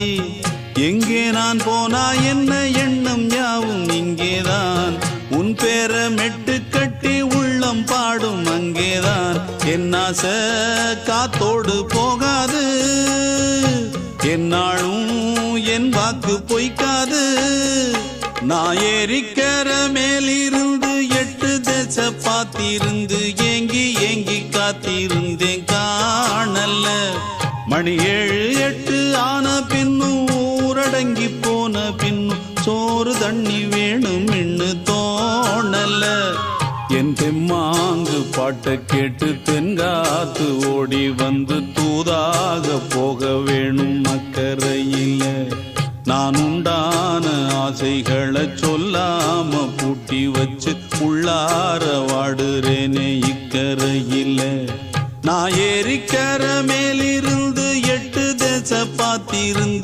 எங்கே நான் போனா என்ன எண்ணம் யாவும் இங்கேதான். உன் பேர மெட்டு கட்டி உள்ளம் பாடும் அங்கேதான். என் ஆசை காத்தோடு போகாது, என்னாலும் என் வாக்கு பொய்க்காது. நான் ஏறிக்கர மேலிருந்து 8 தேச பாத்திருந்து ஏங்கி ஏங்கி காத்திருந்தேன் காணல்ல. மணி 7 8 ஆன பின்னும் ஊரடங்கி போன பின்னும் சோறு தண்ணி வேணும் இன்னு தோணல. என் தெம்மாங்கு பாட்டை கேட்டு தென்காத்து ஓடி வந்து தூதாக போக வேணும் அக்கறையில. நான் உண்டான ஆசைகளை சொல்லாம பூட்டி வச்சு உள்ளார வாடுறேனே இக்கரையில. நான் ஏறிக்கர மேலிருந்து 8 தேச பாத்திருந்து